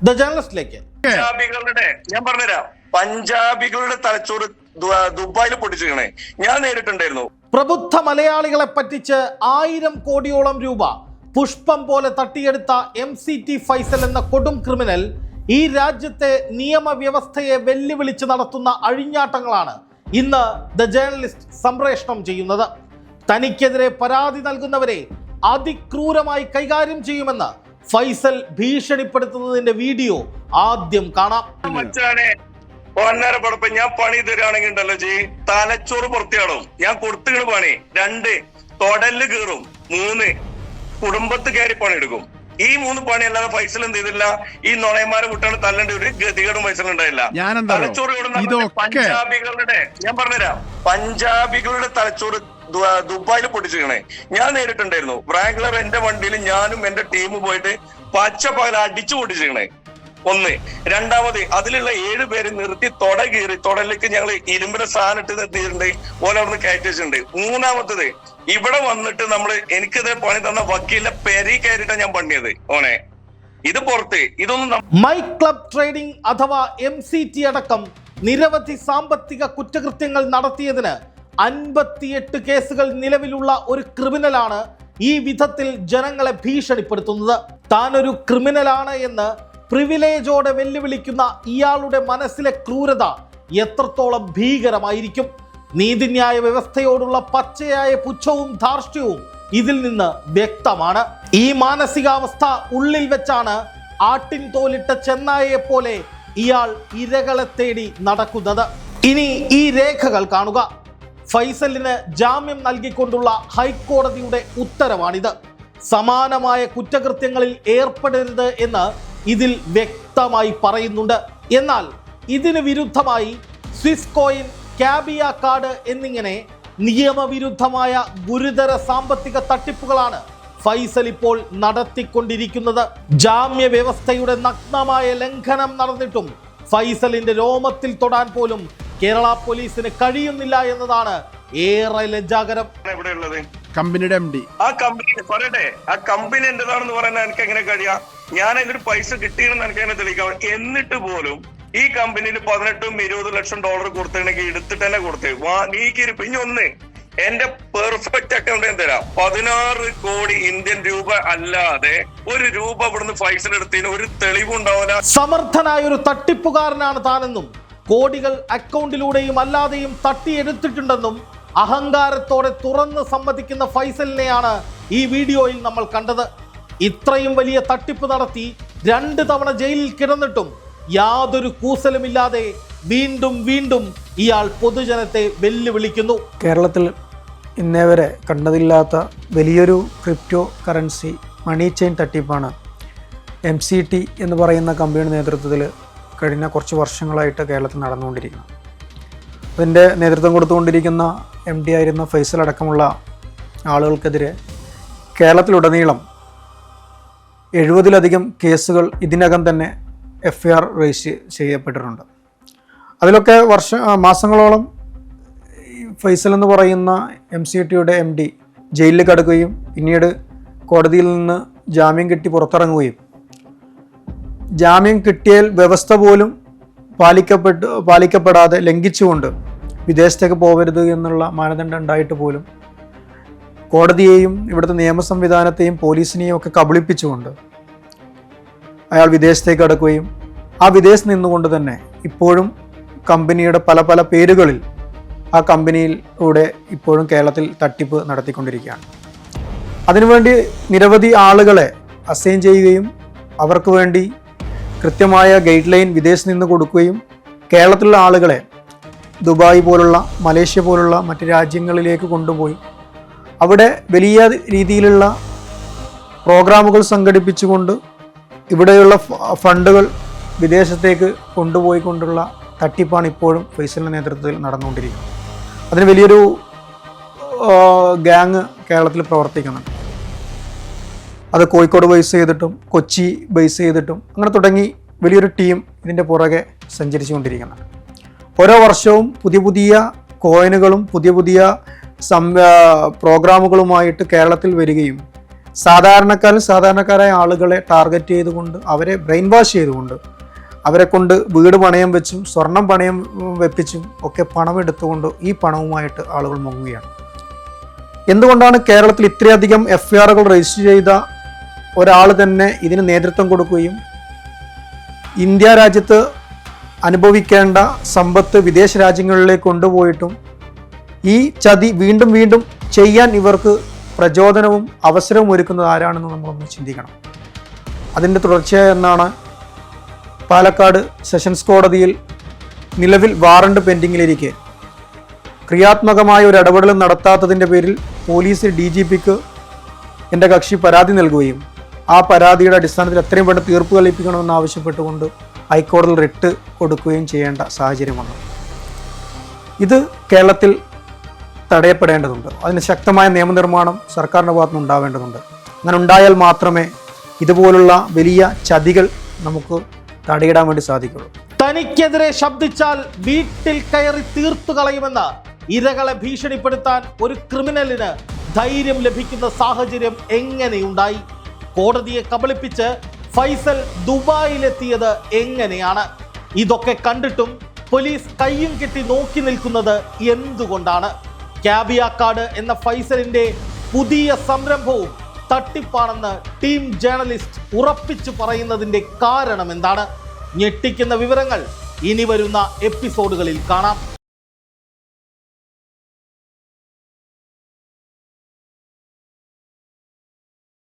The ജേർണലിസ്റ്റിലേക്ക്. ഞാൻ പറഞ്ഞുതരാം, പഞ്ചാബികളുടെ തലച്ചോറ് ദുബായിൽ പൊട്ടിച്ചിരിക്കണേ ഞാൻ നേരിട്ടുണ്ടായിരുന്നു. പ്രബുദ്ധ മലയാളികളെ പറ്റിച്ച് 1000 കോടിയോളം രൂപ പുഷ്പം പോലെ തട്ടിയെടുത്ത MCT ഫൈസൽ എന്ന കൊടും ക്രിമിനൽ ഈ രാജ്യത്തെ നിയമവ്യവസ്ഥയെ വെല്ലുവിളിച്ച് നടത്തുന്ന അഴിഞ്ഞാട്ടങ്ങളാണ് ഇന്ന് ദ ജേർണലിസ്റ്റ് സംപ്രേഷണം ചെയ്യുന്നത്. തനിക്കെതിരെ പരാതി നൽകുന്നവരെ അതിക്രൂരമായി കൈകാര്യം ചെയ്യുമെന്ന് ഫൈസൽ ഭീഷണിപ്പെടുത്തുന്നതിന്റെ വീഡിയോ ആദ്യം കാണാം. ഒന്നര പടപ്പ് ഞാൻ പണി തരാണെങ്കിൽ ഉണ്ടല്ലോ തലച്ചോറ് പുറത്തിയാടും. ഞാൻ കൊടുത്തുകണ് പണി. 2 തൊടല് കീറും. 3 കുടുംബത്ത് കയറി പണിയെടുക്കും. ഈ 3 പണി അല്ലാതെ ഫൈസൽ എന്ത് ചെയ്തില്ല. ഈ നുണയന്മാരെ വിട്ടാണ് തല്ലേണ്ട ഒരു ഗതികേടും ഫൈസൽ ഉണ്ടായില്ല. തലച്ചോറ് പഞ്ചാബികളുടെ ഞാൻ പറഞ്ഞുതരാം, പഞ്ചാബികളുടെ തലച്ചോറ് ദുബായിൽ പൊട്ടിച്ചിരിക്കണേ ഞാൻ നേരിട്ടുണ്ടായിരുന്നു. ബ്രാഗ്ലർ എന്റെ വണ്ടിയിൽ ഞാനും എന്റെ ടീമും പോയിട്ട് പച്ചപ്പകല അടിച്ചു പൊട്ടിച്ചിരിക്കണേ. 1. 2ാമത് അതിലുള്ള 7 പേര് നിർത്തി തൊട കീറി തൊടലേക്ക് ഞങ്ങൾ ഇരുമ്പിന്റെ സാധനം ഇട്ട് നിർത്തിയിട്ടുണ്ട്. ഓല അവിടുന്ന് കയറ്റി വെച്ചിട്ടുണ്ട്. 3ാമത്തത് ഇവിടെ വന്നിട്ട് എനിക്കിതേ പണി തന്ന വക്കീലിന്റെ പെരി കയറിയിട്ടാണ് ഞാൻ പണിയത്. ഓനെ ഇത് പുറത്ത് ഇതൊന്നും മൈ ക്ലബ് ട്രേഡിംഗ് അഥവാ MCT അടക്കം നിരവധി സാമ്പത്തിക കുറ്റകൃത്യങ്ങൾ നടത്തിയതിന് 58 കേസുകൾ നിലവിലുള്ള ഒരു ക്രിമിനലാണ് ഈ വിധത്തിൽ ജനങ്ങളെ ഭീഷണിപ്പെടുത്തുന്നത്. താനൊരു ക്രിമിനലാണ് എന്ന് പ്രിവിലേജോടെ വെല്ലുവിളിക്കുന്ന ഇയാളുടെ മനസ്സിലെ ക്രൂരത എത്രത്തോളം ഭീകരമായിരിക്കും. നീതിന്യായ വ്യവസ്ഥയോടുള്ള പച്ചയായ പുച്ഛവും ധാർഷ്ട്യവും ഇതിൽ നിന്ന് വ്യക്തമാണ്. ഈ മാനസികാവസ്ഥ ഉള്ളിൽ വെച്ചാണ് ആട്ടിൻ തോലിട്ട ചെന്നായയെ പോലെ ഇയാൾ ഇരകളെ തേടി നടക്കുന്നത്. ഇനി ഈ രേഖകൾ കാണുക. ഫൈസലിന് ജാമ്യം നൽകിക്കൊണ്ടുള്ള ഹൈക്കോടതിയുടെ ഉത്തരവാണിത്. സമാനമായ കുറ്റകൃത്യങ്ങളിൽ ഏർപ്പെടരുത് എന്ന് ഇതിൽ വ്യക്തമായി പറയുന്നുണ്ട്. എന്നാൽ ഇതിന് വിരുദ്ധമായി സ്വിസ് കോയിൻ, ക്യാബിയ കാർഡ് എന്നിങ്ങനെ നിയമവിരുദ്ധമായ ഗുരുതര സാമ്പത്തിക തട്ടിപ്പുകളാണ് ഫൈസൽ ഇപ്പോൾ നടത്തിക്കൊണ്ടിരിക്കുന്നത്. ജാമ്യ വ്യവസ്ഥയുടെ നഗ്നമായ ലംഘനം നടന്നിട്ടും ഫൈസലിന്റെ രോമത്തിൽ തൊടാൻ പോലും കേരള പോലീസിന് കഴിയുന്നില്ല എന്നതാണ് ഏറെ ലജ്ജാകരം. എവിടെയുള്ളത് കമ്പനിയുടെ MD ആ കമ്പനി പറയട്ടെ, ആ കമ്പനി എന്റേതാണെന്ന് പറയാൻ എനിക്ക് എങ്ങനെ കഴിയാം? ഞാൻ അതിനൊരു പൈസ കിട്ടിയെന്ന് എനിക്ക് എങ്ങനെ തെളിയിക്കാം? എന്നിട്ട് പോലും ഈ കമ്പനിയിൽ 18-20 ലക്ഷം ഡോളർ കൊടുത്തിട്ടുണ്ടെങ്കിൽ എടുത്തിട്ട് തന്നെ കൊടുത്തേ നീക്കിരിപ്പ്. ഇനി ഒന്ന് എന്റെ പെർഫെക്റ്റ് അക്കൗണ്ട് ഞാൻ തരാം. 16 കോടി ഇന്ത്യൻ രൂപ അല്ലാതെ ഒരു രൂപ ഇവിടുന്ന് ഫൈസൽ എടുത്തതിന് ഒരു തെളിവുണ്ടാവില്ല. സമർത്ഥനായ ഒരു തട്ടിപ്പുകാരനാണ് താനെന്നും കോടികൾ അക്കൗണ്ടിലൂടെയും അല്ലാതെയും തട്ടിയെടുത്തിട്ടുണ്ടെന്നും അഹങ്കാരത്തോടെ തുറന്ന് സമ്മതിക്കുന്ന ഫൈസലിനെയാണ് ഈ വീഡിയോയിൽ നമ്മൾ കണ്ടത്. ഇത്രയും വലിയ തട്ടിപ്പ് നടത്തി 2 തവണ ജയിലിൽ കിടന്നിട്ടും യാതൊരു കൂസലുമില്ലാതെ വീണ്ടും വീണ്ടും ഇയാൾ പൊതുജനത്തെ വെല്ലുവിളിക്കുന്നു. കേരളത്തിൽ ഇന്നേ വരെ കണ്ടതില്ലാത്ത വലിയൊരു ക്രിപ്റ്റോ കറൻസി മണി ചെയിൻ തട്ടിപ്പാണ് MCT എന്ന് പറയുന്ന കമ്പനിയുടെ നേതൃത്വത്തിൽ കഴിഞ്ഞ കുറച്ച് വർഷങ്ങളായിട്ട് കേരളത്തിൽ നടന്നുകൊണ്ടിരിക്കുന്നത്. അതിൻ്റെ നേതൃത്വം കൊടുത്തുകൊണ്ടിരിക്കുന്ന MD ആയിരുന്ന ഫൈസൽ അടക്കമുള്ള ആളുകൾക്കെതിരെ കേരളത്തിലുടനീളം 70-ലധികം കേസുകൾ ഇതിനകം തന്നെ FIR രജിസ്റ്റർ ചെയ്യപ്പെട്ടിട്ടുണ്ട്. അതിലൊക്കെ മാസങ്ങളോളം ഫൈസൽ എന്ന് പറയുന്ന MCTയുടെ MD ജയിലിൽ കിടക്കുകയും പിന്നീട് കോടതിയിൽ നിന്ന് ജാമ്യം കിട്ടി പുറത്തിറങ്ങുകയും ജാമ്യം കിട്ടിയാൽ വ്യവസ്ഥ പോലും പാലിക്കപ്പെടാതെ ലംഘിച്ചുകൊണ്ട് വിദേശത്തേക്ക് പോകരുത് എന്നുള്ള മാനദണ്ഡം ഉണ്ടായിട്ട് പോലും കോടതിയെയും ഇവിടുത്തെ നിയമ സംവിധാനത്തെയും പോലീസിനെയും ഒക്കെ കബളിപ്പിച്ചുകൊണ്ട് അയാൾ വിദേശത്തേക്ക് കടക്കുകയും ആ വിദേശത്ത് നിന്നുകൊണ്ട് തന്നെ ഇപ്പോഴും കമ്പനിയുടെ പല പല പേരുകളിൽ ആ കമ്പനിയിലൂടെ ഇപ്പോഴും കേരളത്തിൽ തട്ടിപ്പ് നടത്തിക്കൊണ്ടിരിക്കുകയാണ്. അതിനുവേണ്ടി നിരവധി ആളുകളെ അസൈൻ ചെയ്യുകയും അവർക്ക് വേണ്ടി കൃത്യമായ ഗൈഡ് ലൈൻ വിദേശത്ത് നിന്ന് കൊടുക്കുകയും കേരളത്തിലുള്ള ആളുകളെ ദുബായ് പോലുള്ള മലേഷ്യ പോലുള്ള മറ്റ് രാജ്യങ്ങളിലേക്ക് കൊണ്ടുപോയി അവിടെ വലിയ രീതിയിലുള്ള പ്രോഗ്രാമുകൾ സംഘടിപ്പിച്ചുകൊണ്ട് ഇവിടെയുള്ള ഫണ്ടുകൾ വിദേശത്തേക്ക് കൊണ്ടുപോയിക്കൊണ്ടുള്ള തട്ടിപ്പാണ് ഇപ്പോഴും ഫൈസലിൻ്റെ നേതൃത്വത്തിൽ നടന്നുകൊണ്ടിരിക്കുന്നത്. അതിന് വലിയൊരു ഗ്യാങ് കേരളത്തിൽ പ്രവർത്തിക്കുന്നുണ്ട്. അത് കോഴിക്കോട് ബേസ് ചെയ്തിട്ടും കൊച്ചി ബേസ് ചെയ്തിട്ടും അങ്ങനെ തുടങ്ങി വലിയൊരു ടീം ഇതിൻ്റെ പുറകെ സഞ്ചരിച്ചുകൊണ്ടിരിക്കുന്നുണ്ട്. ഓരോ വർഷവും പുതിയ പുതിയ കോയിനുകളും പുതിയ പുതിയ പ്രോഗ്രാമുകളുമായിട്ട് കേരളത്തിൽ വരികയും സാധാരണക്കാരായ ആളുകളെ ടാർഗറ്റ് ചെയ്തുകൊണ്ട് അവരെ ബ്രെയിൻ വാഷ് ചെയ്തുകൊണ്ട് അവരെ കൊണ്ട് വീട് പണയം വെച്ചും സ്വർണം പണയം വെപ്പിച്ചും ഒക്കെ പണം എടുത്തുകൊണ്ട് ഈ പണവുമായിട്ട് ആളുകൾ മുങ്ങുകയാണ്. എന്തുകൊണ്ടാണ് കേരളത്തിൽ ഇത്രയധികം FIRകൾ രജിസ്റ്റർ ചെയ്ത ഒരാൾ തന്നെ ഇതിന് നേതൃത്വം കൊടുക്കുകയും ഇന്ത്യ രാജ്യത്ത് അനുഭവിക്കേണ്ട സമ്പത്ത് വിദേശ രാജ്യങ്ങളിലേക്ക് കൊണ്ടുപോയിട്ടും ഈ ചതി വീണ്ടും വീണ്ടും ചെയ്യാൻ ഇവർക്ക് പ്രചോദനവും അവസരവും ഒരുക്കുന്നത് ആരാണെന്ന് നമ്മളൊന്ന് ചിന്തിക്കണം. അതിൻ്റെ തുടർച്ചയെന്നാണ് പാലക്കാട് സെഷൻസ് കോടതിയിൽ നിലവിൽ വാറണ്ട് പെൻഡിങ്ങിലിരിക്കെ ക്രിയാത്മകമായ ഒരു ഇടപെടലും നടത്താത്തതിൻ്റെ പേരിൽ പോലീസ് DGPക്ക് എൻ്റെ കക്ഷി പരാതി നൽകുകയും ആ പരാതിയുടെ അടിസ്ഥാനത്തിൽ എത്രയും പെട്ടെന്ന് തീർപ്പ് കൽപ്പിക്കണമെന്ന് ആവശ്യപ്പെട്ടുകൊണ്ട് ഹൈക്കോടതിയിൽ റിട്ട് കൊടുക്കുകയും ചെയ്യേണ്ട സാഹചര്യം വന്നു. ഇത് കേരളത്തിൽ തടയപ്പെടേണ്ടതുണ്ട്. അതിന് ശക്തമായ നിയമനിർമ്മാണം സർക്കാരിൻ്റെ ഭാഗത്തുനിന്ന് ഉണ്ടാവേണ്ടതുണ്ട്. അങ്ങനെ ഉണ്ടായാൽ മാത്രമേ ഇതുപോലുള്ള വലിയ ചതികൾ നമുക്ക് തടയിടാൻ വേണ്ടി സാധിക്കുള്ളൂ. തനിക്കെതിരെ ശബ്ദിച്ചാൽ വീട്ടിൽ കയറി തീർത്തു കളയുമെന്ന് ഇരകളെ ഭീഷണിപ്പെടുത്താൻ ഒരു ക്രിമിനലിന് ധൈര്യം ലഭിക്കുന്ന സാഹചര്യം എങ്ങനെയുണ്ടായി? കോടതിയെ കബളിപ്പിച്ച് ഫൈസൽ ദുബായിലെത്തിയത് എങ്ങനെയാണ്? ഇതൊക്കെ കണ്ടിട്ടും പോലീസ് കയ്യും കെട്ടി നോക്കി നിൽക്കുന്നത് എന്തുകൊണ്ടാണ്? ക്യാബിയാക്കാട് എന്ന ഫൈസലിന്റെ പുതിയ സംരംഭവും തട്ടിപ്പാണെന്ന് ടീം ജേർണലിസ്റ്റ് ഉറപ്പിച്ചു പറയുന്നതിന്റെ കാരണം എന്താണ്? ഞെട്ടിക്കുന്ന വിവരങ്ങൾ ഇനി വരുന്ന എപ്പിസോഡുകളിൽ കാണാം.